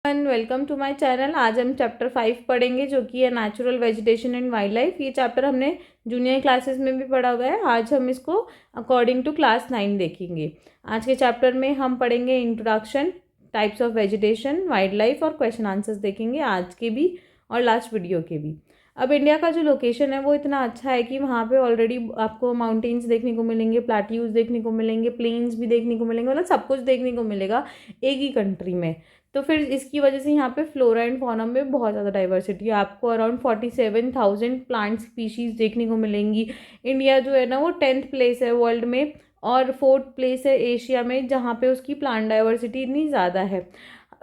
Welcome to my channel. आज हम chapter 5 पढ़ेंगे जो कि है natural vegetation and wild life. ये चैप्टर हमने जूनियर क्लासेस में भी पढ़ा हुआ है। आज हम इसको अकॉर्डिंग टू क्लास 9 देखेंगे। आज के चैप्टर में हम पढ़ेंगे introduction, types of vegetation, wild life और क्वेश्चन आंसर्स देखेंगे, आज के भी और लास्ट वीडियो के भी। अब इंडिया का जो लोकेशन है वो इतना अच्छा है कि वहाँ पे ऑलरेडी आपको माउंटेन्स देखने को मिलेंगे, प्लेट्यूज देखने को मिलेंगे, प्लेन्स भी देखने को मिलेंगे, मतलब सब कुछ देखने को मिलेगा एक ही कंट्री में। तो फिर इसकी वजह से यहाँ पे फ्लोरा एंड फौना में बहुत ज़्यादा डाइवर्सिटी है। आपको अराउंड 47,000 प्लांट स्पीशीज़ देखने को मिलेंगी। इंडिया जो है ना वो 10th प्लेस है वर्ल्ड में और 4th प्लेस है एशिया में, जहाँ पे उसकी प्लांट डाइवर्सिटी इतनी ज़्यादा है।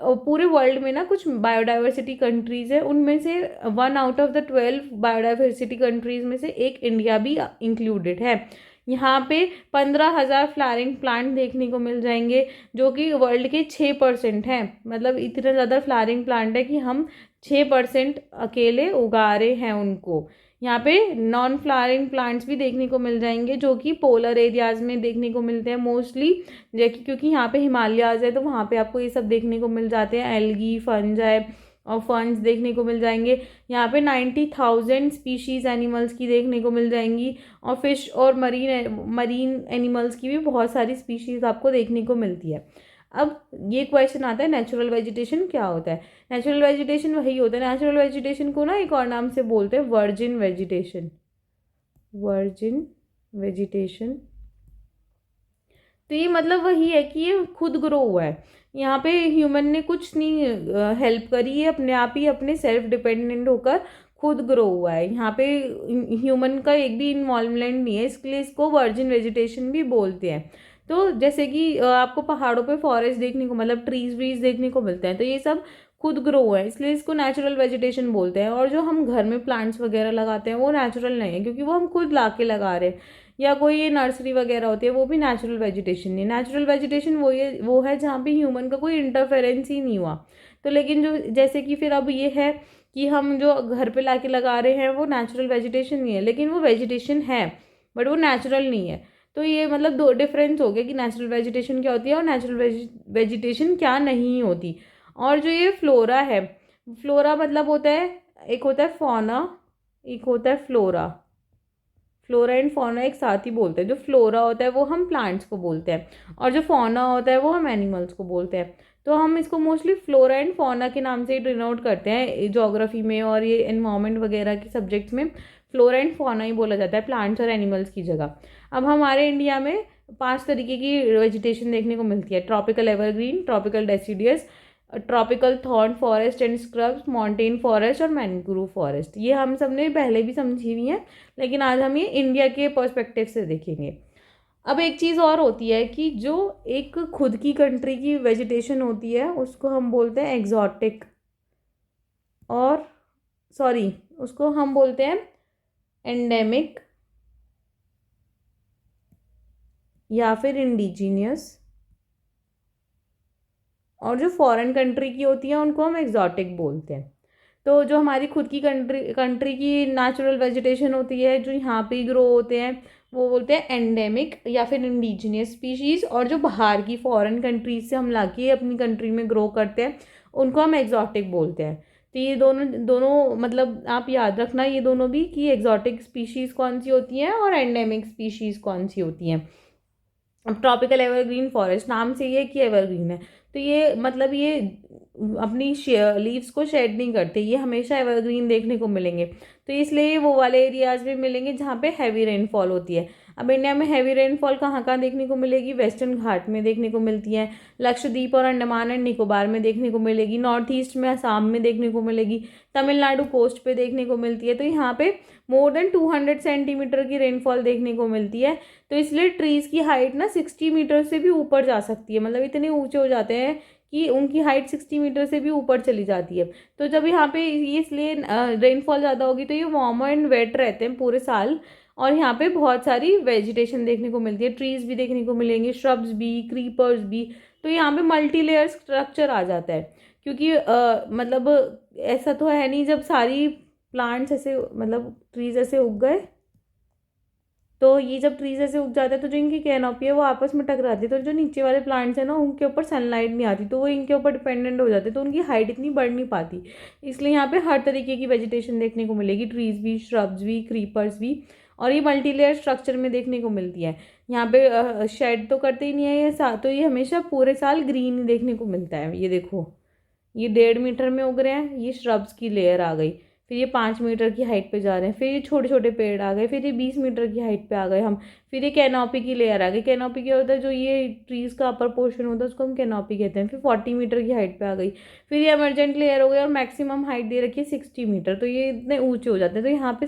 पूरे वर्ल्ड में ना कुछ बायोडाइवर्सिटी कंट्रीज़ है, उनमें से 1 out of the 12 biodiversity countries में से एक इंडिया भी इंक्लूडेड है। यहाँ पे 15,000 फ्लावरिंग प्लांट देखने को मिल जाएंगे, जो कि वर्ल्ड के 6% हैं। मतलब इतने ज़्यादा फ्लावरिंग प्लांट है कि हम 6% अकेले उगा रहे हैं उनको। यहाँ पे नॉन फ्लावरिंग प्लांट्स भी देखने को मिल जाएंगे, जो कि पोलर एरियाज़ में देखने को मिलते हैं मोस्टली, क्योंकि यहाँ पे हिमालयाज़ है तो वहाँ पे आपको ये सब देखने को मिल जाते हैं। एल्गी, फंजाई और फंड्स देखने को मिल जाएंगे। यहाँ पे 90,000 स्पीशीज़ एनिमल्स की देखने को मिल जाएंगी और फिश और मरीन एनिमल्स की भी बहुत सारी स्पीशीज़ आपको देखने को मिलती है। अब ये क्वेश्चन आता है, नेचुरल वेजिटेशन क्या होता है। नेचुरल वेजिटेशन वही होता है, नेचुरल वेजिटेशन को ना एक और नाम से बोलते हैं वर्जिन वेजिटेशन। वर्जिन वेजिटेशन, तो ये मतलब वही है कि ये खुद ग्रो हुआ है। यहाँ पे ह्यूमन ने कुछ नहीं हेल्प करी है, अपने आप ही अपने सेल्फ डिपेंडेंट होकर खुद ग्रो हुआ है। यहाँ पे ह्यूमन का एक भी इन्वॉल्वमेंट नहीं है, इसलिए इसको वर्जिन वेजिटेशन भी बोलते हैं। तो जैसे कि आपको पहाड़ों पे फॉरेस्ट देखने को, मतलब ट्रीज व्रीज देखने को मिलते हैं, तो ये सब खुद ग्रो हुआ है, इसलिए इसको नेचुरल वेजिटेशन बोलते हैं। और जो हम घर में प्लांट्स वगैरह लगाते हैं वो नेचुरल नहीं है, क्योंकि वो हम खुद ला के लगा रहे हैं। या कोई ये नर्सरी वगैरह होती है, वो भी नेचुरल वेजिटेशन नहीं। नेचुरल वेजिटेशन वो है जहाँ पे ह्यूमन का कोई इंटरफेरेंस ही नहीं हुआ। तो लेकिन जो जैसे कि फिर अब ये है कि हम जो घर पे लाके लगा रहे हैं वो नेचुरल वेजिटेशन नहीं है, लेकिन वो वेजिटेशन है बट वो नेचुरल नहीं है। तो ये मतलब दो डिफरेंस हो गया कि नेचुरल वेजिटेशन क्या होती है और नेचुरल वेजिटेशन क्या नहीं होती। और जो ये फ्लोरा है, फ्लोरा मतलब होता है, एक होता है फौना, एक होता है फ्लोरा। फ्लोरा एंड फौना एक साथ ही बोलते हैं। जो फ्लोरा होता है वो हम प्लांट्स को बोलते हैं और जो फौना होता है वो हम एनिमल्स को बोलते हैं। तो हम इसको मोस्टली फ्लोरा एंड फौना के नाम से डिनोट करते हैं ज्योग्राफी में और ये एनवायरनमेंट वगैरह के सब्जेक्ट्स में। फ्लोरा एंड फौना ही बोला जाता है प्लांट्स और एनिमल्स की जगह। अब हमारे इंडिया में 5 तरीके की वेजिटेशन देखने को मिलती है: tropical evergreen, tropical deciduous, tropical thorn forest and scrubs, mountain forest और मैंग्रोव फॉरेस्ट। ये हम सब ने पहले भी समझी हुई है, लेकिन आज हम ये इंडिया के पर्सपेक्टिव से देखेंगे। अब एक चीज़ और होती है कि जो एक खुद की कंट्री की वेजिटेशन होती है उसको हम बोलते हैं एग्जॉटिक, और सॉरी उसको हम बोलते हैं एंडेमिक या फिर इंडिजीनियस। और जो फॉरेन कंट्री की होती है उनको हम एग्जॉटिक बोलते हैं। तो जो हमारी खुद की कंट्री की नेचुरल वेजिटेशन होती है, जो यहाँ पे ग्रो होते हैं, वो बोलते हैं एंडेमिक या फिर इंडिजिनियस स्पीशीज़। और जो बाहर की फॉरेन कंट्रीज से हम लाके अपनी कंट्री में ग्रो करते हैं उनको हम एग्जॉटिक बोलते हैं। तो ये दोनों दोनों मतलब आप याद रखना ये दोनों भी, कि एग्जॉटिक स्पीशीज़ कौन सी होती हैं और एंडेमिक स्पीशीज़ कौन सी होती हैं। अब ट्रॉपिकल एवरग्रीन फॉरेस्ट नाम से ये कि एवरग्रीन है, तो ये मतलब ये अपनी लीव्स को शेड नहीं करते, ये हमेशा एवरग्रीन देखने को मिलेंगे। तो इसलिए वो वाले एरियाज में मिलेंगे जहाँ पे हैवी रेनफॉल होती है। अब इंडिया में हैवी रेनफॉल कहाँ कहाँ देखने को मिलेगी? वेस्टर्न घाट में देखने को मिलती है, लक्षद्वीप और अंडमान एंड निकोबार में देखने को मिलेगी, नॉर्थ ईस्ट में असम में देखने को मिलेगी, तमिलनाडु कोस्ट पे देखने को मिलती है। तो यहाँ पे मोर देन 200 सेंटीमीटर की रेनफॉल देखने को मिलती है। तो इसलिए ट्रीज़ की हाइट ना 60 मीटर से भी ऊपर जा सकती है, मतलब इतने ऊंचे हो जाते हैं कि उनकी हाइट 60 मीटर से भी ऊपर चली जाती है। तो जब यहाँ पे ये इसलिए रेनफॉल ज़्यादा होगी तो ये वार्म एंड वेट रहते हैं पूरे साल, और यहाँ पे बहुत सारी वेजिटेशन देखने को मिलती है, ट्रीज़ भी देखने को मिलेंगे, श्रब्स भी, क्रीपर्स भी। तो यहाँ पे मल्टी लेयर स्ट्रक्चर आ जाता है, क्योंकि मतलब ऐसा तो है नहीं जब सारी प्लांट्स ऐसे मतलब ट्रीज ऐसे उग गए तो ये जब ट्रीज ऐसे उग जाते हैं तो जो इनकी कैनोपी है वो आपस में टकराती है, तो जो नीचे वाले प्लांट्स हैं ना उनके ऊपर सनलाइट नहीं आती, तो वो इनके ऊपर डिपेंडेंट हो जाते हैं, तो उनकी हाइट इतनी बढ़ नहीं पाती। इसलिए यहाँ पे हर तरीके की वेजिटेशन देखने को मिलेगी, ट्रीज भी, श्रब्स भी, क्रीपर्स भी, और ये मल्टीलेयर स्ट्रक्चर में देखने को मिलती है। यहाँ पे शेड तो करते ही नहीं है ये तो ये हमेशा पूरे साल ग्रीन देखने को मिलता है। ये देखो, ये 1.5 मीटर में उग रहे हैं, ये श्रब्स की लेयर आ गई, फिर ये 5 मीटर की हाइट पे जा रहे हैं, फिर ये छोटे छोटे पेड़ आ गए, फिर ये 20 मीटर की हाइट पे आ गए हम, फिर ये कैनोपी की लेयर आ गई। कैनोपी क्या होता है, जो ये ट्रीज का अपर पोर्शन होता है उसको हम कैनोपी कहते हैं। फिर 40 मीटर की हाइट पे आ गई, फिर ये एमरजेंट लेयर हो गई, और मैक्सिमम हाइट दे रखी है 60 मीटर, तो ये इतने ऊंचे हो जाते हैं। तो यहाँ पे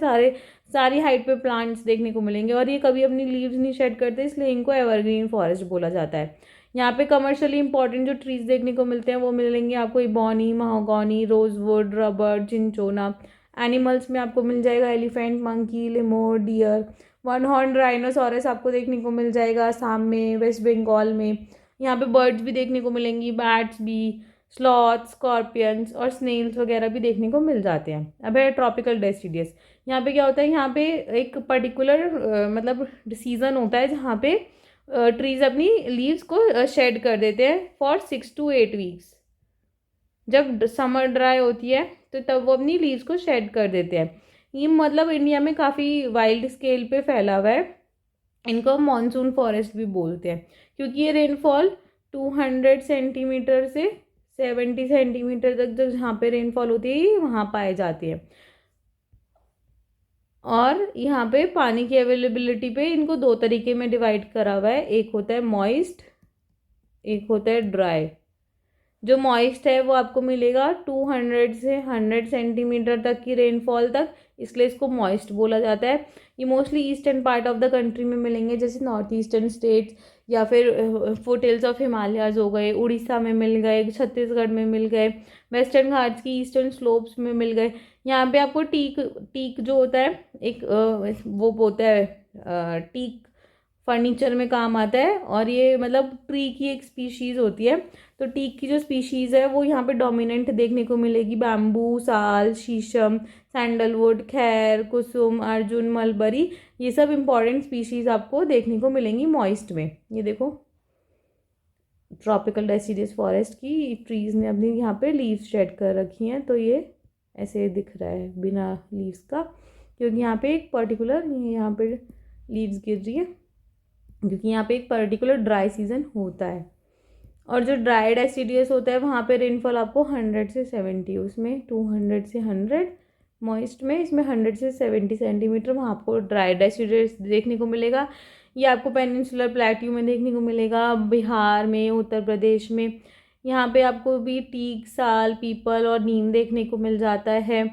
सारी हाइट पे प्लांट्स देखने को मिलेंगे, और ये कभी अपनी लीव्स नहीं शेड करते, इसलिए इनको एवरग्रीन फॉरेस्ट बोला जाता है। यहाँ पे कमर्शियली इंपॉर्टेंट जो ट्रीज देखने को मिलते हैं वो मिलेंगे आपको ebony, mahogany, rosewood, rubber, cinchona. Animals में आपको मिल जाएगा elephant, monkey, lemur, deer, one horn rhinoceros आपको देखने को मिल जाएगा आसाम में, वेस्ट बंगाल में। यहाँ पे बर्ड्स भी देखने को मिलेंगी, बैट्स भी, स्लॉथ, स्कॉर्पियंस और स्नेल्स वगैरह भी देखने को मिल जाते हैं। अब है ट्रॉपिकल डेसिडियस। यहाँ पे क्या होता है, यहाँ पे एक पर्टिकुलर मतलब सीजन होता है जहाँ पे ट्रीज अपनी लीव्स को शेड कर देते हैं फॉर 6 to 8 वीक्स। जब समर ड्राई होती है तो तब वो अपनी लीव्स को शेड कर देते हैं। ये मतलब इंडिया में काफ़ी वाइल्ड स्केल पे फैला हुआ है। इनको मॉनसून फॉरेस्ट भी बोलते हैं, क्योंकि ये रेनफॉल 200 सेंटीमीटर से 70 सेंटीमीटर तक जब जहाँ पे रेनफॉल होती है ये वहाँ पाए जाते हैं। और यहाँ पे पानी की अवेलेबिलिटी पे इनको 2 तरीके में डिवाइड करा हुआ है, एक होता है मॉइस्ट, एक होता है ड्राई। जो मॉइस्ट है वो आपको मिलेगा 200 से 100 सेंटीमीटर तक की रेनफॉल तक, इसलिए इसको मॉइस्ट बोला जाता है। ये mostly eastern part of the country में मिलेंगे, जैसे नॉर्थ ईस्टर्न स्टेट्स या फिर फुटहिल्स ऑफ हिमालयाज हो गए, उड़ीसा में मिल गए, छत्तीसगढ़ में मिल गए, वेस्टर्न घाट्स की ईस्टर्न स्लोप्स में मिल गए। यहाँ पे आपको टीक टीक जो होता है एक वो होता है, टीक फर्नीचर में काम आता है, और ये मतलब ट्री की एक स्पीशीज़ होती है। तो टीक की जो स्पीशीज़ है वो यहाँ पे डोमिनेंट देखने को मिलेगी। बैम्बू, साल, शीशम, सैंडलवुड, खैर, कुसुम, अर्जुन, मलबरी, ये सब इंपॉर्टेंट स्पीशीज़ आपको देखने को मिलेंगी मॉइस्ट में। ये देखो ट्रॉपिकल डेसिडियस फॉरेस्ट की ट्रीज़ ने अपनी यहाँ पे लीव्स शेड कर रखी हैं, तो ये ऐसे दिख रहा है बिना लीव्स का, क्योंकि यहाँ पे एक पर्टिकुलर यहाँ पे लीव्स गिर रही है, क्योंकि यहाँ पे एक पर्टिकुलर ड्राई सीजन होता है। और जो ड्राई डेसिडियस होता है वहाँ पे रेनफॉल आपको 100 से 70, उसमें 200 से 100, मॉइस्ट में इसमें 100 से 70 सेंटीमीटर वहाँ आपको ड्राई डेसिडियस देखने को मिलेगा। ये आपको पेनिनसुलर प्लेट्यू में देखने को मिलेगा, बिहार में, उत्तर प्रदेश में। यहाँ पे आपको भी टीक, साल, पीपल और नीम देखने को मिल जाता है।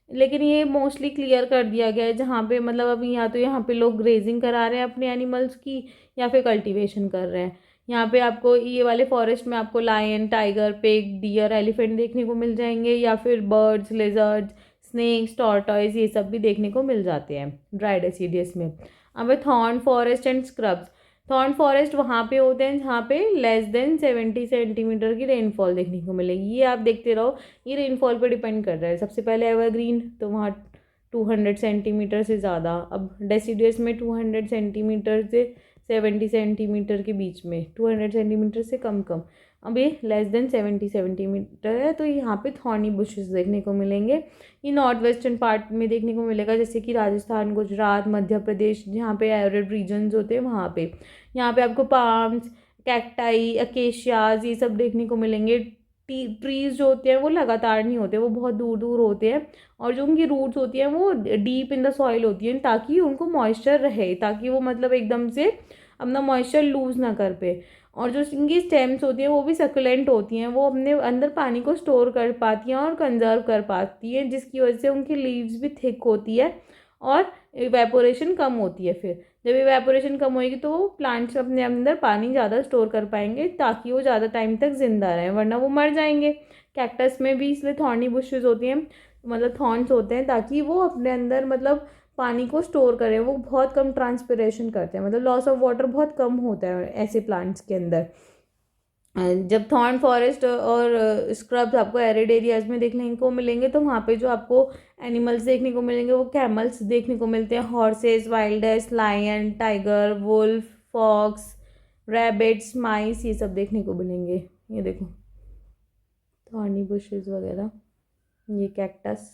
लेकिन ये मोस्टली क्लियर कर दिया गया है जहाँ पे मतलब अभी या तो यहाँ पे लोग ग्रेजिंग करा रहे हैं अपने एनिमल्स की, या फिर कल्टीवेशन कर रहे हैं। यहाँ पे आपको ये वाले फॉरेस्ट में आपको lion, tiger, pig, deer, elephant देखने को मिल जाएंगे, या फिर बर्ड्स, लेजर्ड्स, स्नेक्स, टॉर्टॉइज, ये सब भी देखने को मिल जाते हैं ड्राई डेसिडियस में। अब है thorn forest and scrubs. Thorn forest वहाँ पे होते हैं जहाँ पे लेस देन 70 सेंटीमीटर की रेनफॉल देखने को मिलेगी। ये आप देखते रहो, ये रेनफॉल पे डिपेंड कर रहा है। सबसे पहले एवरग्रीन, तो वहाँ 200 सेंटीमीटर से ज़्यादा। अब डेसिडियस में 200 सेंटीमीटर से 70 सेंटीमीटर के बीच में, 200 सेंटीमीटर से कम कम। अब ये लेस देन 70 सेंटीमीटर है, तो यहाँ पे थॉर्नी बुशेस देखने को मिलेंगे। ये नॉर्थ वेस्टर्न पार्ट में देखने को मिलेगा, जैसे कि राजस्थान, गुजरात, मध्य प्रदेश, जहाँ पे एरिड रीजन्स होते हैं वहाँ पे। यहाँ पे आपको पाम्स, कैक्टाई, अकेशियाज, ये सब देखने को मिलेंगे। ट्रीज जो होते हैं वो लगातार नहीं होते, वो बहुत दूर दूर होते हैं, और जो उनकी रूट्स होती हैं वो डीप इन द सॉइल होती हैं, ताकि उनको मॉइस्चर रहे, ताकि वो मतलब एकदम से अपना मॉइस्चर लूज़ ना कर पे। और जो इनकी स्टेम्स होती हैं वो भी सक्लेंट होती हैं, वो अपने अंदर पानी को स्टोर कर पाती हैं और कंजर्व कर पाती हैं, जिसकी वजह से उनकी लीव्स भी थिक होती है और इवेपोरेशन कम होती है। फिर जब इवेपोरेशन कम होएगी तो वो प्लांट्स अपने अंदर पानी ज़्यादा स्टोर कर पाएंगे, ताकि वो ज़्यादा टाइम तक जिंदा रहें, वरना वो मर जाएंगे। कैक्टस में भी इसलिए थॉर्नी बुशेस होती हैं, मतलब थॉर्न्स होते हैं, ताकि वो अपने अंदर मतलब पानी को स्टोर करें। वो बहुत कम ट्रांसपिरेशन करते हैं, मतलब लॉस ऑफ वाटर बहुत कम होता है ऐसे प्लांट्स के अंदर। जब थॉर्न फॉरेस्ट और स्क्रब्स आपको एरिड एरियाज में देखने को मिलेंगे तो वहाँ पे जो आपको एनिमल्स देखने को मिलेंगे वो कैमल्स देखने को मिलते हैं, horses, wild ass, lion, tiger, wolf, fox, rabbits, mice, ये सब देखने को मिलेंगे। ये देखो थॉर्नी बुशेस वगैरह, ये कैक्टस,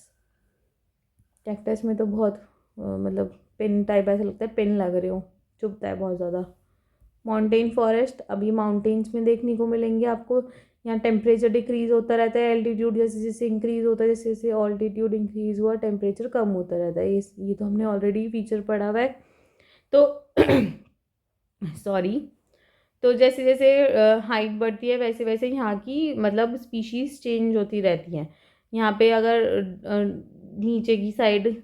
कैक्टस में तो बहुत मतलब पिन टाइप ऐसा लगता है, पिन लग रहे हो, चुभता है बहुत ज़्यादा। माउंटेन फॉरेस्ट अभी माउंटेन्स में देखने को मिलेंगे आपको। यहाँ टेम्परेचर डिक्रीज होता रहता है, एल्टीट्यूड जैसे जैसे इंक्रीज होता है, जैसे जैसे ऑल्टीट्यूड इंक्रीज हुआ टेम्परेचर कम होता रहता है। ये तो हमने ऑलरेडी फीचर पढ़ा हुआ है। तो सॉरी, तो जैसे जैसे हाइट बढ़ती है वैसे वैसे यहाँ की मतलब स्पीशीज़ चेंज होती रहती हैं। यहाँ पे अगर नीचे की साइड,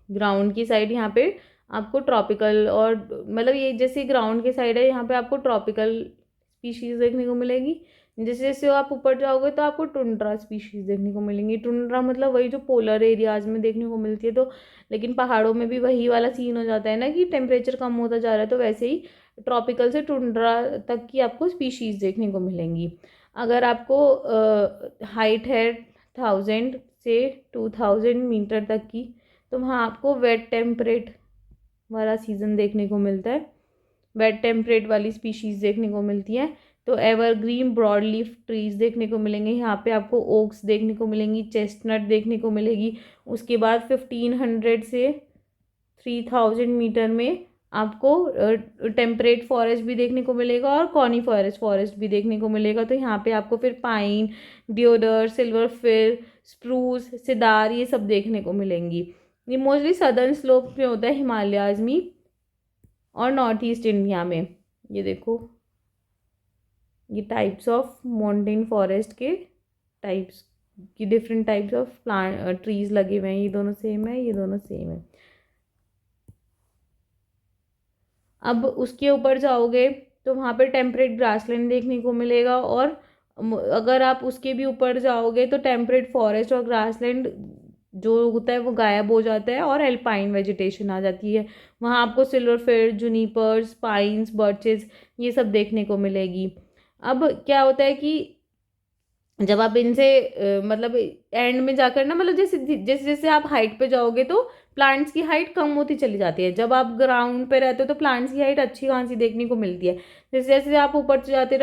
ग्राउंड की साइड, यहाँ पे आपको ट्रॉपिकल और मतलब ये जैसे ग्राउंड की साइड है यहाँ पे आपको ट्रॉपिकल स्पीशीज़ देखने को मिलेगी। जैसे जैसे आप ऊपर जाओगे तो आपको टुंड्रा स्पीशीज़ देखने को मिलेंगी। टुंड्रा मतलब वही जो पोलर एरियाज में देखने को मिलती है। तो लेकिन पहाड़ों में भी वही वाला सीन हो जाता है ना कि टेम्परेचर कम होता जा रहा है, तो वैसे ही ट्रॉपिकल से टुंड्रा तक की आपको स्पीशीज़ देखने को मिलेंगी। अगर आपको हाइट है 1000 से 2000 मीटर तक की, तो वहाँ आपको वेट टेम्परेट वाला सीज़न देखने को मिलता है, वेट टेम्परेट वाली स्पीशीज़ देखने को मिलती है। तो एवरग्रीन ब्रॉड लीफ ट्रीज देखने को मिलेंगे यहाँ पे, आपको ओक्स देखने को मिलेंगी, चेस्टनट देखने को मिलेगी। उसके बाद 1500 से 3000 मीटर में आपको टेम्परेट फॉरेस्ट भी देखने को मिलेगा और कॉनिफरस फॉरेस्ट भी देखने को मिलेगा। तो यहाँ पे आपको फिर पाइन, डियोडर, सिल्वर फिर, स्प्रूस, सिदार, ये सब देखने को मिलेंगी। ये मोस्टली सदर्न स्लोप में होता है हिमालयाज में और नॉर्थ ईस्ट इंडिया में। ये देखो ये टाइप्स ऑफ माउंटेन फॉरेस्ट के टाइप्स की different types of plant trees लगे हुए हैं। ये दोनों सेम है, ये दोनों सेम है। अब उसके ऊपर जाओगे तो वहाँ पे टेम्परेट ग्रासलैंड देखने को मिलेगा, और अगर आप उसके भी ऊपर जाओगे तो टेम्परेट फॉरेस्ट और ग्रासलैंड जो होता है वो गायब हो जाता है और एल्पाइन वेजिटेशन आ जाती है। वहाँ आपको सिल्वर फिर, जूनिपर्स, पाइन्स, बर्चेस, ये सब देखने को मिलेगी। अब क्या होता है कि जब आप इनसे मतलब एंड में जाकर ना, मतलब जैसे जैसे जैसे आप हाइट पे जाओगे तो प्लांट्स की हाइट कम होती चली जाती है। जब आप ग्राउंड पे रहते हो तो प्लांट्स की हाइट अच्छी खासी देखने को मिलती है। जैसे जैसे आप ऊपर जाते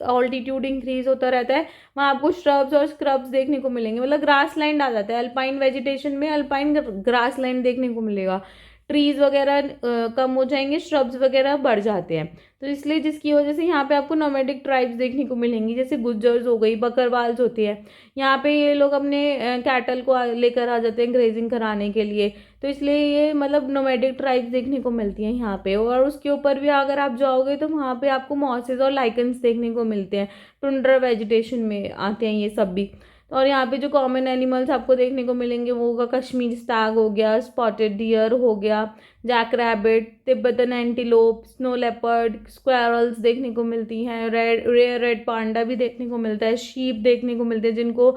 ऑल्टीट्यूड इंक्रीज होता रहता है, वहाँ आपको श्रब्स और स्क्रब्स देखने को मिलेंगे, मतलब ग्रास लैंड आ जाता है। अल्पाइन वेजिटेशन में अल्पाइन ग्रास लैंड देखने को मिलेगा। ट्रीज वगैरह कम हो जाएंगे, श्रब्स वगैरह बढ़ जाते हैं। तो इसलिए जिसकी वजह से यहाँ पे आपको नोमैडिक ट्राइब्स देखने को मिलेंगी, जैसे गुज्जर्स हो गई, बकरवाल्स होते हैं। यहाँ पे ये लोग अपने कैटल को लेकर आ जाते हैं ग्रेजिंग कराने के लिए। तो इसलिए ये मतलब नोमैडिक ट्राइब्स देखने को मिलती हैं यहाँ पे। और उसके ऊपर भी अगर आप जाओगे तो वहाँ पे आपको मॉसेस और लाइकन्स देखने को मिलते हैं, टुंड्रा वेजिटेशन में आते हैं ये सब भी। और यहाँ पे जो कॉमन एनिमल्स आपको देखने को मिलेंगे वो होगा कश्मीर स्टैग हो गया, स्पॉटेड डियर हो गया, jack rabbit, Tibetan antelope, snow leopard, squirrels देखने को मिलती हैं, रेड पांडा भी देखने को मिलता है, शीप देखने को मिलते हैं जिनको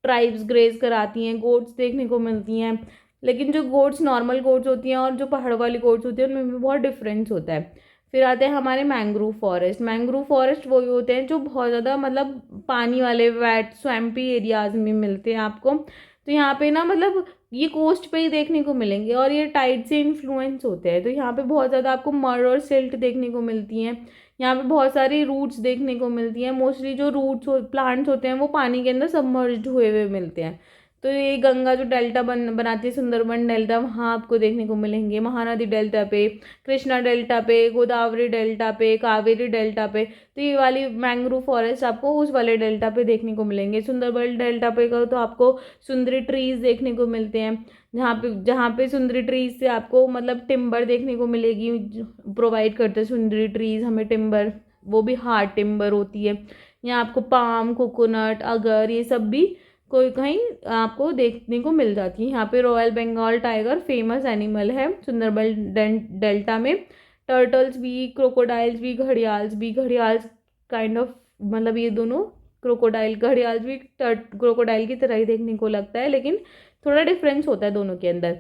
ट्राइब्स ग्रेज कराती हैं, गोट्स देखने को मिलती हैं। लेकिन जो गोट्स नॉर्मल गोट्स होती हैं और जो पहाड़ वाली गोट्स होती हैं उनमें भी बहुत डिफरेंस होता है। फिर आते हैं हमारे मैंग्रोव फॉरेस्ट। मैंग्रोव फॉरेस्ट वही होते हैं जो बहुत ज़्यादा मतलब पानी वाले वेट स्वैम्पी एरियाज में मिलते हैं आपको। तो यहाँ पे ना मतलब ये कोस्ट पे ही देखने को मिलेंगे और ये टाइड से इन्फ्लुएंस होते हैं। तो यहाँ पे बहुत ज़्यादा आपको मड और सिल्ट देखने को मिलती हैं। यहाँ पे बहुत सारी रूट्स देखने को मिलती हैं। मोस्टली जो रूट्स प्लांट्स होते हैं वो पानी के अंदर सबमर्ज्ड हुए हुए मिलते हैं। तो ये गंगा जो डेल्टा बनाती है, सुंदरबन डेल्टा, वहाँ आपको देखने को मिलेंगे। महानदी डेल्टा पे, कृष्णा डेल्टा पे, गोदावरी डेल्टा पे, कावेरी डेल्टा पे। तो ये वाली मैंग्रोव फॉरेस्ट आपको उस वाले डेल्टा पे देखने को मिलेंगे। सुंदरबन डेल्टा पे का तो आपको सुंदरी ट्रीज देखने को मिलते हैं, जहाँ पे सुंदरी ट्रीज से आपको मतलब टिम्बर देखने को मिलेगी, प्रोवाइड करते हैं सुंदरी ट्रीज हमें टिम्बर, वो भी हार्ड टिम्बर होती है। यहाँ आपको पाम, कोकोनट, अगर, ये सब भी कोई कहीं आपको देखने को मिल जाती है। यहाँ पे royal Bengal tiger famous animal है सुंदरबन डेल्टा में। टर्टल्स भी, क्रोकोडाइल्स भी, घड़ियाल्स भी, घड़ियाल्स काइंड ऑफ मतलब ये दोनों क्रोकोडाइल, घड़ियाल्स भी क्रोकोडाइल की तरह ही देखने को लगता है, लेकिन थोड़ा डिफरेंस होता है दोनों के अंदर।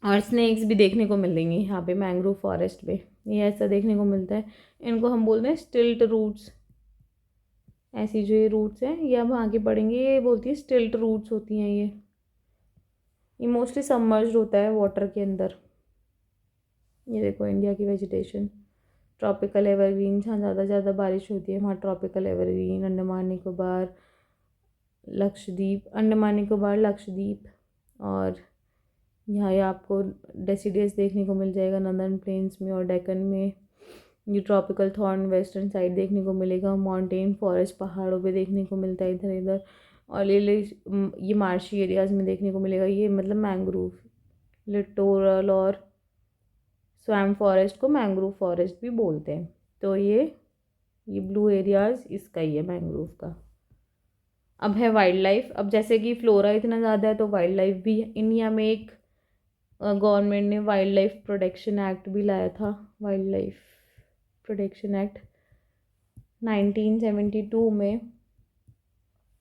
और स्नेक्स भी देखने को मिलेंगे यहाँ पे मैंग्रोव फॉरेस्ट में, ये ऐसा देखने को मिलता है। इनको हम बोलते हैं स्टिल्ट रूट्स। ऐसी जो ये रूट्स हैं ये अब आगे पढ़ेंगे। ये बोलती है स्टिल्ट रूट्स होती हैं ये मोस्टली सबमर्ज्ड होता है वाटर के अंदर। ये देखो इंडिया की वेजिटेशन, ट्रॉपिकल एवरग्रीन, जहाँ ज़्यादा ज़्यादा बारिश होती है वहाँ ट्रॉपिकल एवरग्रीन, अंडमान निकोबार, लक्षद्वीप, अंडमान निकोबार, लक्षद्वीप। और यहाँ ये आपको डेसिडियस देखने को मिल जाएगा नॉर्दर्न प्लेन्स में और डेक्कन में। ये ट्रॉपिकल थॉर्न वेस्टर्न साइड देखने को मिलेगा, माउंटेन फॉरेस्ट पहाड़ों पे देखने को मिलता है इधर इधर। और ये मार्शी एरियाज़ में देखने को मिलेगा। ये मतलब मैंग्रोव, लिटोरल और स्वैम्प फॉरेस्ट को मैंग्रोव फॉरेस्ट भी बोलते हैं। तो ये ब्लू एरियाज़ इसका ही है मैंग्रोव का। अब है वाइल्ड लाइफ। अब जैसे कि फ्लोरा इतना ज़्यादा है तो वाइल्ड लाइफ भी है। इंडिया में एक गवर्नमेंट ने वाइल्ड लाइफ प्रोटेक्शन एक्ट भी लाया था, वाइल्ड लाइफ प्रोटेक्शन एक्ट 1972 में।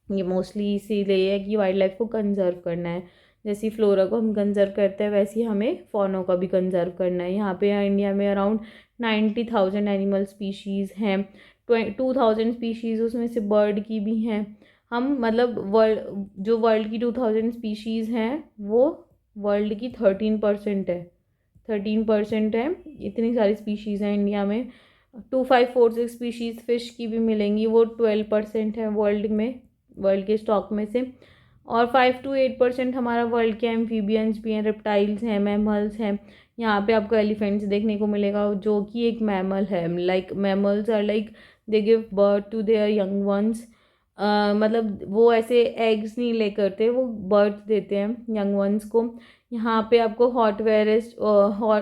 ये मोस्टली इसीलिए है कि वाइल्ड लाइफ को कंजर्व करना है। जैसे फ्लोरा को हम कंजर्व करते हैं वैसे ही हमें फौना का भी कंजर्व करना है। यहाँ पे इंडिया में अराउंड 90,000 एनिमल स्पीशीज़ हैं, 2,000 स्पीशीज़ उसमें से बर्ड की भी हैं। हम मतलब वर्ल्ड की 2,000 स्पीशीज़ हैं वो वर्ल्ड की 13% है, 13% है। इतनी सारी स्पीशीज़ हैं इंडिया में। 2546 स्पीशीज़ फ़िश की भी मिलेंगी, वो 12% है वर्ल्ड के स्टॉक में से। और 5 to 8% हमारा वर्ल्ड के एम्फीबियंस भी हैं, रेप्टाइल्स हैं, मैमल्स हैं। यहाँ पे आपको एलिफेंट्स देखने को मिलेगा जो कि एक मैमल है। Like mammals are like they give birth to their young ones. मतलब वो ऐसे एग्स नहीं ले करते, वो बर्थ देते हैं यंग वंस को। यहाँ पे आपको हॉट वेरेस्ट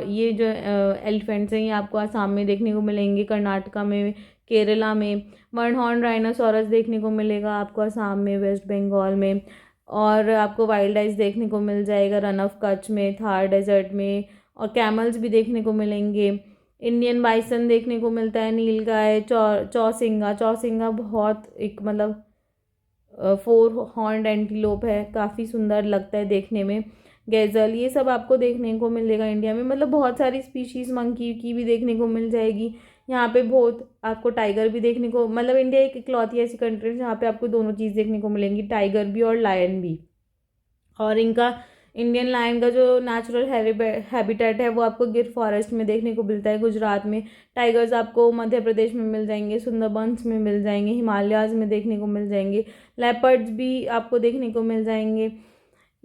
ये जो एलिफेंट्स हैं ये आपको आसाम में देखने को मिलेंगे, कर्नाटका में, केरला में। वन हॉर्न राइनोसोरस देखने को मिलेगा आपको आसाम में, वेस्ट बंगाल में। और आपको वाइल्ड आइस देखने को मिल जाएगा रन ऑफ कच्छ में, थार डेजर्ट में। और कैमल्स भी देखने को मिलेंगे। इंडियन बाइसन देखने को मिलता है, नीलगाय, चौसिंगा बहुत एक मतलब 4 हॉर्न्ड एंटीलोप है, काफ़ी सुंदर लगता है देखने में। गैज़ल, ये सब आपको देखने को मिलेगा इंडिया में। मतलब बहुत सारी स्पीशीज़ मंकी की भी देखने को मिल जाएगी यहाँ पे। बहुत आपको टाइगर भी देखने को, मतलब इंडिया एक इकलौती ऐसी कंट्री है जहाँ पे आपको दोनों चीज़ देखने को मिलेंगी, टाइगर भी और लायन भी। और इनका इंडियन लायन का जो नेचुरल हैबिटेट है वो आपको गिर फॉरेस्ट में देखने को मिलता है गुजरात में। टाइगर्स आपको मध्य प्रदेश में मिल जाएंगे, सुंदरबंस में मिल जाएंगे, हिमालयाज़ में देखने को मिल जाएंगे। लेपर्ड्स भी आपको देखने को मिल जाएंगे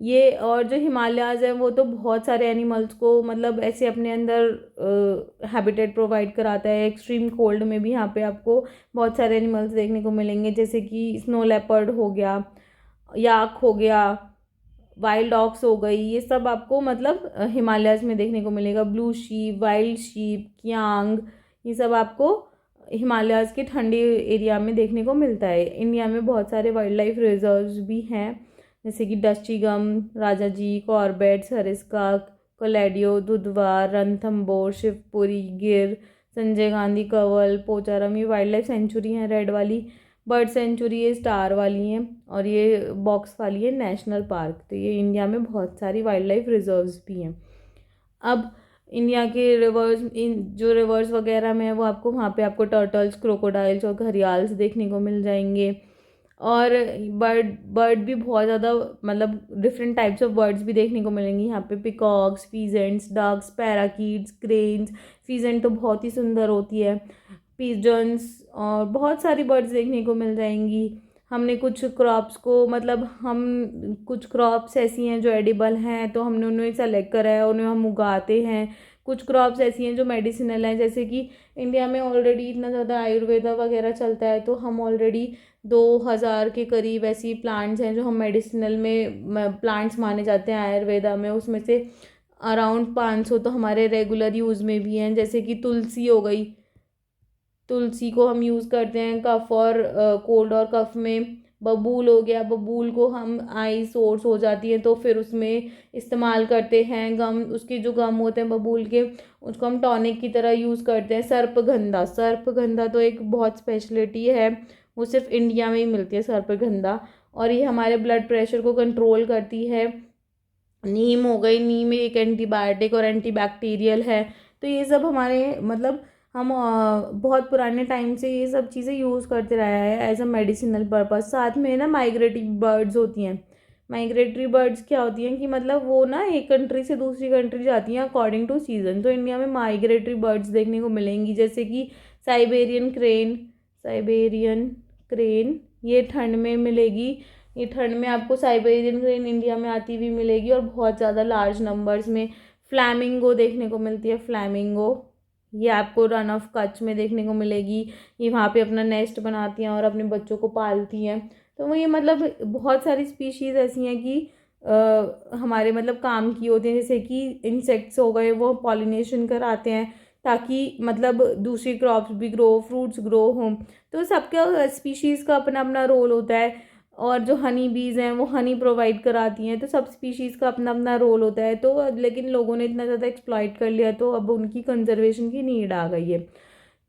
ये। और जो हिमालयाज़ है वो तो बहुत सारे एनिमल्स को मतलब ऐसे अपने अंदर हैबिटेट प्रोवाइड कराता है। एक्सट्रीम कोल्ड में भी यहाँ पे आपको बहुत सारे एनिमल्स देखने को मिलेंगे, जैसे कि स्नो लेपर्ड हो गया, याक हो गया, वाइल्ड ऑक्स हो गई। ये सब आपको मतलब हिमालयाज़ में देखने को मिलेगा। Blue sheep, wild sheep, kiang, ये सब आपको हिमालयाज़ के ठंडे एरिया में देखने को मिलता है। इंडिया में बहुत सारे वाइल्ड लाइफ रिजर्व्स भी हैं, जैसे कि डस्टीगम, राजाजी, कॉर्बेट, सरिस्का, कोलेडियो, दुधवा, रणथंबोर, शिवपुरी, गिर, संजय गांधी, कंवल, पोचारम। ये वाइल्ड लाइफ सेंचुरी हैं। रेड वाली बर्ड सेंचुरी ये स्टार वाली हैं और ये बॉक्स वाली है नेशनल पार्क। तो ये इंडिया में बहुत सारी वाइल्ड लाइफ रिजर्व्स भी हैं। अब इंडिया के रिवर्स, इन जो रिवर्स वगैरह में है वो आपको वहाँ पे आपको टर्टल्स, क्रोकोडाइल्स और घड़ियाल्स देखने को मिल जाएंगे। और बर्ड भी बहुत ज़्यादा मतलब डिफरेंट टाइप्स ऑफ बर्ड्स भी देखने को मिलेंगी यहाँ पे। Peacocks, pheasants, ducks, parakeets, cranes. Pheasant तो बहुत ही सुंदर होती है, पिजन्स, और बहुत सारी बर्ड्स देखने को मिल जाएंगी। हमने कुछ क्रॉप्स को मतलब हम कुछ क्रॉप्स ऐसी हैं जो एडिबल हैं तो हमने उन्हें सेलेक्ट करा है, उन्हें हम उगाते हैं। कुछ क्रॉप्स ऐसी हैं जो मेडिसिनल हैं, जैसे कि इंडिया में ऑलरेडी इतना ज़्यादा आयुर्वेदा वगैरह चलता है तो हम ऑलरेडी 2,000 के करीब ऐसी प्लांट्स हैं जो हम मेडिसिनल में प्लांट्स माने जाते हैं आयुर्वेदा में। उसमें से अराउंड 500 तो हमारे रेगुलर यूज़ में भी हैं, जैसे कि तुलसी हो गई। तुलसी को हम यूज़ करते हैं कफ़ और कोल्ड और कफ़ में। बबूल हो गया, बबूल को हम आई सोर्स हो जाती है तो फिर उसमें इस्तेमाल करते हैं। गम, उसके जो गम होते हैं बबूल के, उसको हम टॉनिक की तरह यूज़ करते हैं। सर्पगंधा तो एक बहुत स्पेशलिटी है, वो सिर्फ इंडिया में ही मिलती है सर्पगंधा, और ये हमारे ब्लड प्रेशर को कंट्रोल करती है। नीम हो गई, नीम एक एंटीबायोटिक और एंटीबैक्टीरियल है। तो ये सब हमारे मतलब हम बहुत पुराने टाइम से ये सब चीज़ें यूज़ करते रहा है एज अ मेडिसिनल पर्पज़। साथ में ना माइग्रेटरी बर्ड्स होती हैं। माइग्रेटरी बर्ड्स क्या होती हैं कि मतलब वो ना एक कंट्री से दूसरी कंट्री जाती हैं अकॉर्डिंग टू सीज़न। तो इंडिया में माइग्रेटरी बर्ड्स देखने को मिलेंगी, जैसे कि साइबेरियन क्रेन। साइबेरियन क्रेन ये ठंड में मिलेगी। ये ठंड में आपको साइबेरियन क्रेन इंडिया में आती हुई मिलेगी, और बहुत ज़्यादा लार्ज नंबर्स में फ्लैमिंगो देखने को मिलती है। फ्लैमिंगो ये आपको रन ऑफ कच्छ में देखने को मिलेगी। ये वहाँ पे अपना नेस्ट बनाती हैं और अपने बच्चों को पालती हैं। तो वो ये मतलब बहुत सारी स्पीशीज़ ऐसी हैं कि हमारे मतलब काम की होती हैं, जैसे कि इंसेक्ट्स हो गए, वो पॉलिनेशन कराते हैं ताकि मतलब दूसरी क्रॉप्स भी ग्रो, फ्रूट्स ग्रो हों। तो सबका स्पीशीज़ का अपना अपना रोल होता है। और जो हनी बीज़ हैं वो हनी प्रोवाइड कराती हैं। तो सब स्पीशीज़ का अपना अपना रोल होता है। तो लेकिन लोगों ने इतना ज़्यादा एक्सप्लॉइट कर लिया, तो अब उनकी कंजर्वेशन की नीड आ गई है।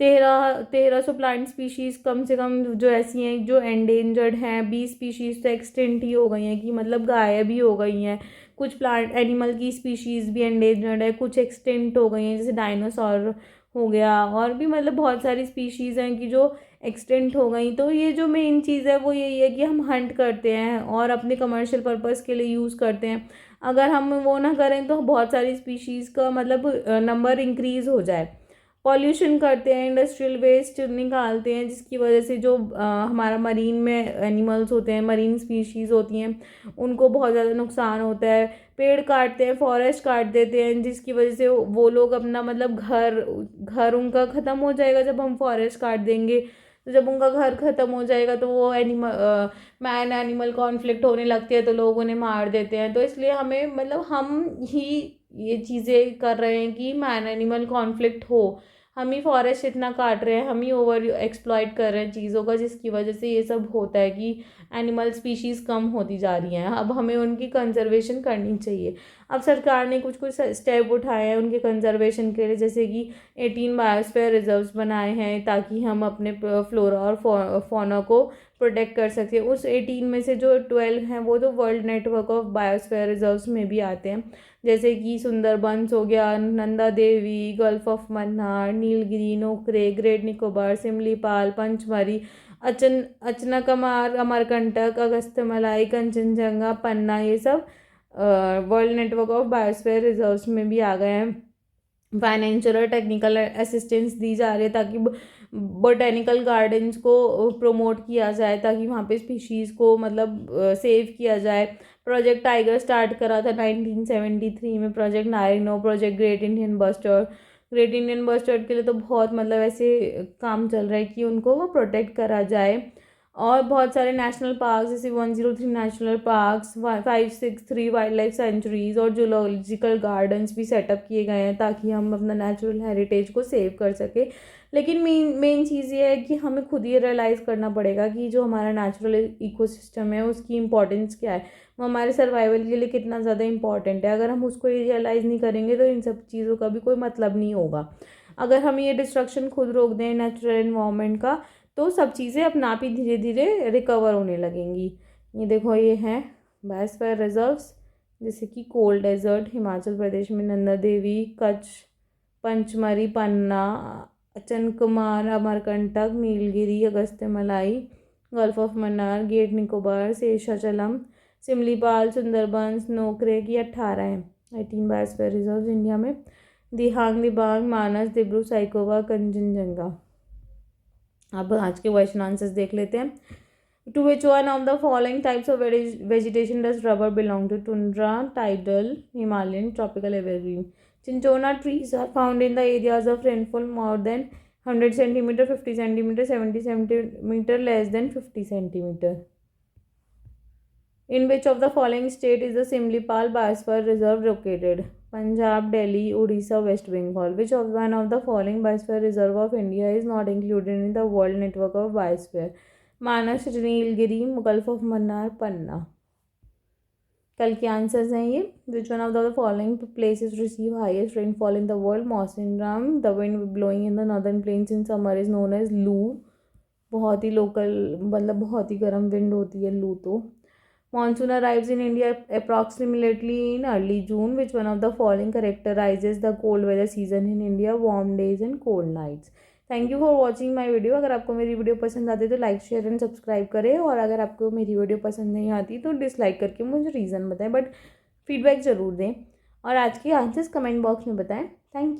1300 प्लांट स्पीशीज़ कम से कम जो ऐसी हैं जो एंडेंजर्ड हैं। 20 स्पीशीज़ तो एक्सटिंक्ट ही हो गई हैं, कि मतलब गायब ही हो गई हैं। कुछ प्लांट एनिमल की स्पीशीज़ भी एंडेंजर्ड है, कुछ एक्सटिंक्ट हो गई हैं, जैसे डायनासोर हो गया। और भी मतलब बहुत सारी स्पीशीज़ हैं कि जो एक्सटिंक्ट हो गई। तो ये जो मेन चीज़ है वो यही है कि हम हंट करते हैं और अपने कमर्शियल पर्पज़ के लिए यूज़ करते हैं। अगर हम वो ना करें तो बहुत सारी स्पीशीज़ का मतलब नंबर इंक्रीज़ हो जाए। पॉल्यूशन करते हैं, इंडस्ट्रियल वेस्ट निकालते हैं, जिसकी वजह से जो हमारा मरीन में एनिमल्स होते हैं, मरीन स्पीशीज़ होती हैं, उनको बहुत ज़्यादा नुकसान होता है। पेड़ काटते हैं, फॉरेस्ट काट देते हैं, जिसकी वजह से वो लोग अपना मतलब घर घर उनका ख़त्म हो जाएगा जब हम फॉरेस्ट काट देंगे। तो जब उनका घर ख़त्म हो जाएगा तो वो मैन एनिमल कॉन्फ्लिक्ट होने लगती है, तो लोग उन्हें मार देते हैं। तो इसलिए हमें मतलब हम ही ये चीज़ें कर रहे हैं कि मैन एनिमल कॉन्फ्लिक्ट हो। हम ही फॉरेस्ट इतना काट रहे हैं, हम ही ओवर एक्सप्लॉइट कर रहे हैं चीज़ों का, जिसकी वजह से ये सब होता है कि एनिमल स्पीशीज़ कम होती जा रही हैं। अब हमें उनकी कंजर्वेशन करनी चाहिए। अब सरकार ने कुछ कुछ स्टेप उठाए हैं उनके कंजर्वेशन के लिए, जैसे कि 18 बायोस्फीयर रिजर्व्स बनाए हैं ताकि हम अपने फ्लोरा और फौना को प्रोटेक्ट कर सकें। उस 18 में से जो 12 हैं वो तो world network of biosphere reserves में भी आते हैं, जैसे कि सुंदरबंस हो गया, नंदा देवी, गल्फ ऑफ मन्नार, नीलगिरी, नोकरे, ग्रेट निकोबार, सिमलीपाल, पंचमरी, अचनाकमार, अमरकंटक, अगस्त्यमलाई, कंचनजंगा, पन्ना, ये सब world network of biosphere reserves में भी आ गए हैं। फाइनेंशियल और टेक्निकल असिस्टेंस दी जा रही है ताकि बोटेनिकल गार्डन्स को प्रमोट किया जाए, ताकि वहाँ पे स्पीशीज़ को मतलब सेव किया जाए। प्रोजेक्ट टाइगर स्टार्ट करा था 1973 में, प्रोजेक्ट नारिनो, project great Indian bustard. Great Indian bustard के लिए तो बहुत मतलब ऐसे काम चल रहा है कि उनको वो प्रोटेक्ट करा जाए। और बहुत सारे नेशनल पार्क, जैसे 103 national parks, 563 wild life sanctuaries और जूलॉजिकल गार्डन्स भी सेटअप किए गए हैं ताकि हम अपना नेचुरल हेरिटेज को सेव कर सके। लेकिन मेन चीज़ ये है कि हमें खुद ये रियलाइज़ करना पड़ेगा कि जो हमारा नेचुरल इकोसिस्टम है उसकी इम्पोर्टेंस क्या है, वो हमारे सर्वाइवल के लिए कितना ज़्यादा इम्पॉर्टेंट है। अगर हम उसको रियलाइज़ नहीं करेंगे तो इन सब चीज़ों का भी कोई मतलब नहीं होगा। अगर हम ये डिस्ट्रक्शन खुद रोक दें नेचुरल एनवायरनमेंट का, तो सब चीज़ें अपने आप ही धीरे धीरे रिकवर होने लगेंगी। ये देखो, ये हैं बायोस्फीयर रिजर्व्स, जैसे कि कोल डेजर्ट हिमाचल प्रदेश में, Nanda Devi, Kachchh, Pachmarhi, Panna, Achanakmar, Amarkantak, Nilgiri, Agasthyamalai, gulf of Mannar, great Nicobar, Seshachalam, Similipal, Sundarbans, Nokrek की 18 हैं 18 बायोस्फीयर रिजर्व्स इंडिया में। दिहांग, दिबांग, मानस, दिब्रू साइकोवा, कंचनजंगा। अब आज के क्वेश्चन आंसर्स देख लेते हैं। To which one of the following types of vegetation does rubber belong to? Tundra, tidal, Himalayan, tropical, evergreen. Cinchona trees are found in the areas of rainfall more than 100 centimeter, 50 centimeter, 70 centimeter, less than 50 centimeter. In which of the following state is the Simlipal Biosphere Reserve located? Punjab, Delhi, Odisha, West Bengal. Which of one of the following biosphere reserve of India is not included in the world network of biosphere? Manas, Nilgiri, Gulf of Mannar, Panna. कल के answers हैं ये। Which one of the following places receive highest rainfall in the world? Mawsynram. The wind blowing in the northern plains in summer is known as loo. बहुत ही local मतलब बहुत ही गर्म wind होती है लू। तो Monsoon arrives in India approximately in early June. Which one of the following characterizes the cold weather season in India? Warm days and cold nights. Thank you for watching my video. अगर आपको मेरी video पसंद आती है तो like share and subscribe करें, और अगर आपको मेरी वीडियो पसंद नहीं आती तो डिसलाइक करके मुझे रीज़न बताएं, बट फीडबैक ज़रूर दें, और आज की आंसर्स कमेंट बॉक्स में बताएं। Thank you.